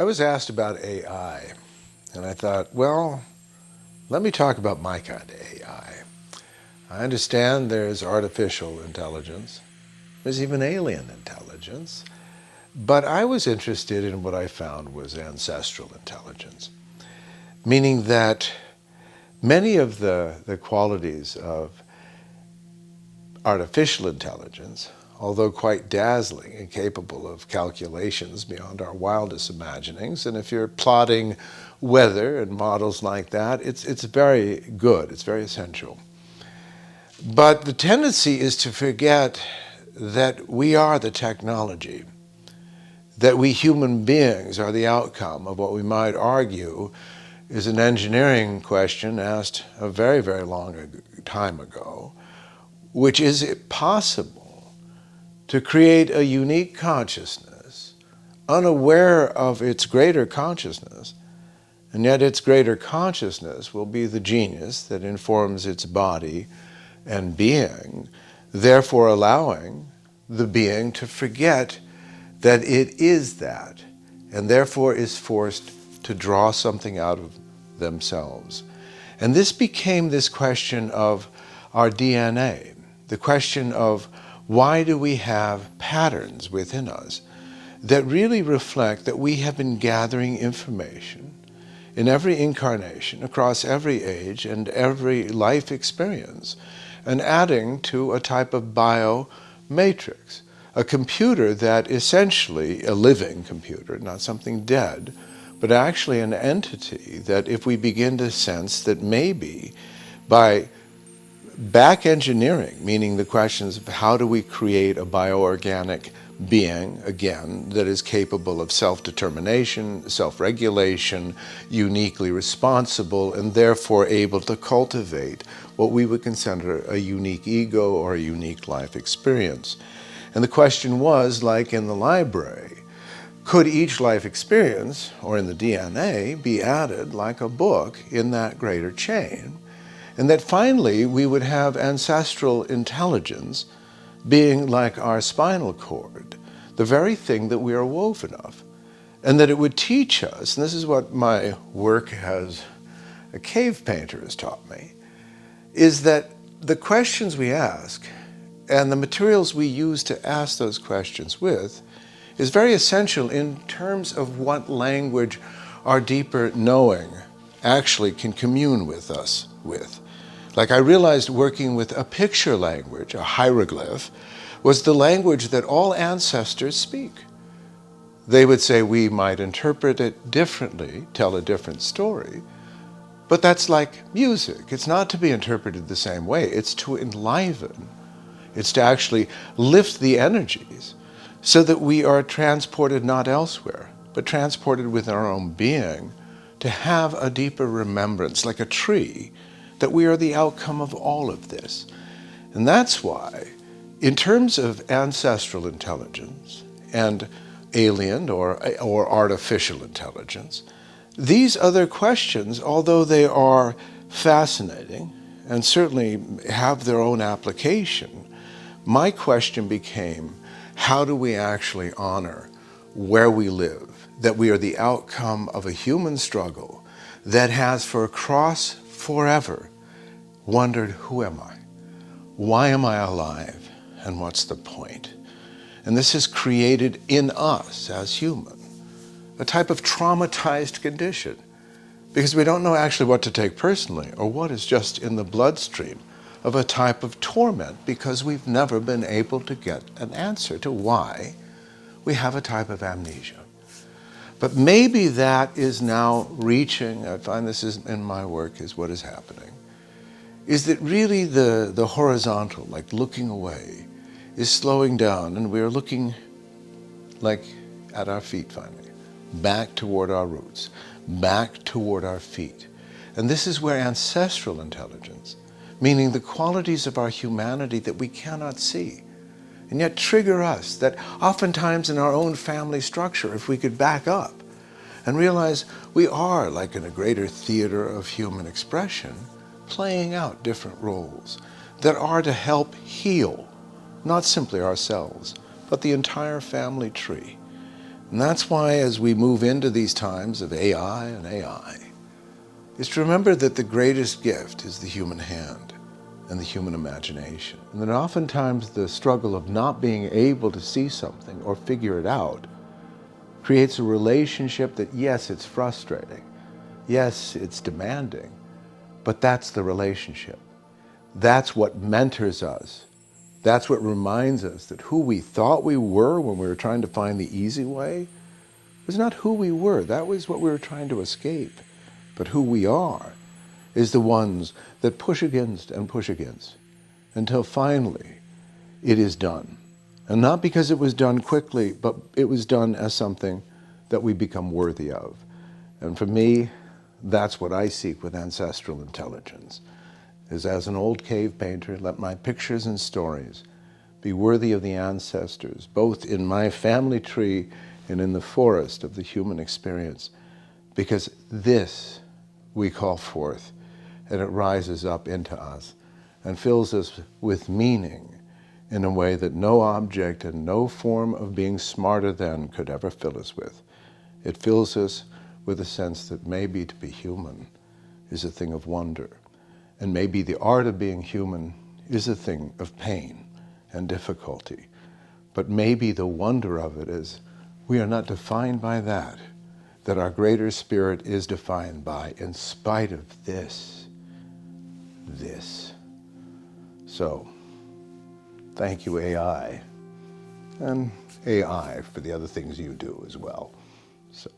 I was asked about AI, and I thought, well, let me talk about my kind of AI. I understand there's artificial intelligence, there's even alien intelligence, but I was interested in what I found was ancestral intelligence, meaning that many of the qualities of artificial intelligence, although quite dazzling and capable of calculations beyond our wildest imaginings, and if you're plotting weather and models like that, it's very good, it's very essential. But the tendency is to forget that we are the technology, that we human beings are the outcome of what we might argue is an engineering question asked a very, very long time ago, which is it possible to create a unique consciousness, unaware of its greater consciousness, and yet its greater consciousness will be the genius that informs its body and being, therefore allowing the being to forget that it is that, and therefore is forced to draw something out of themselves. And this became this question of our DNA, the question of why do we have patterns within us that really reflect that we have been gathering information in every incarnation, across every age and every life experience, and adding to a type of biomatrix, a computer that essentially, a living computer, not something dead, but actually an entity that if we begin to sense that maybe by back engineering, meaning the questions of how do we create a bioorganic being, again, that is capable of self-determination, self-regulation, uniquely responsible, and therefore able to cultivate what we would consider a unique ego or a unique life experience. And the question was, like in the library, could each life experience, or in the DNA, be added like a book in that greater chain? And that finally we would have ancestral intelligence being like our spinal cord, the very thing that we are woven of. And that it would teach us, and this is what my work as a cave painter has taught me, is that the questions we ask and the materials we use to ask those questions with is very essential in terms of what language our deeper knowing actually can commune with us with. Like I realized working with a picture language, a hieroglyph, was the language that all ancestors speak. They would say we might interpret it differently, tell a different story, but that's like music. It's not to be interpreted the same way. It's to enliven. It's to actually lift the energies so that we are transported not elsewhere, but transported within our own being to have a deeper remembrance, like a tree, that we are the outcome of all of this. And that's why, in terms of ancestral intelligence and alien or artificial intelligence, these other questions, although they are fascinating and certainly have their own application, my question became, how do we actually honor where we live, that we are the outcome of a human struggle that has for across forever wondered, who am I? Why am I alive? And what's the point? And this has created in us as human a type of traumatized condition because we don't know actually what to take personally or what is just in the bloodstream of a type of torment because we've never been able to get an answer to why we have a type of amnesia. But maybe that is now reaching, I find this is in my work is what is happening, is that really the horizontal, like looking away, is slowing down and we're looking like at our feet finally, back toward our roots, back toward our feet. And this is where ancestral intelligence, meaning the qualities of our humanity that we cannot see, and yet trigger us, that oftentimes in our own family structure, if we could back up and realize we are like in a greater theater of human expression, playing out different roles that are to help heal, not simply ourselves, but the entire family tree. And that's why as we move into these times of AI, is to remember that the greatest gift is the human hand and the human imagination. And that oftentimes the struggle of not being able to see something or figure it out creates a relationship that, yes, it's frustrating. Yes, it's demanding, but that's the relationship. That's what mentors us. That's what reminds us that who we thought we were when we were trying to find the easy way was not who we were. That was what we were trying to escape. But who we are is the ones that push against and push against until finally it is done. And not because it was done quickly, but it was done as something that we become worthy of. And for me, that's what I seek with ancestral intelligence, is as an old cave painter, let my pictures and stories be worthy of the ancestors, both in my family tree and in the forest of the human experience, because this we call forth, and it rises up into us and fills us with meaning in a way that no object and no form of being smarter than could ever fill us with. It fills us with a sense that maybe to be human is a thing of wonder, and maybe the art of being human is a thing of pain and difficulty. But maybe the wonder of it is we are not defined by that our greater spirit is defined by, in spite of this. So, thank you, AI, and AI for the other things you do as well. So.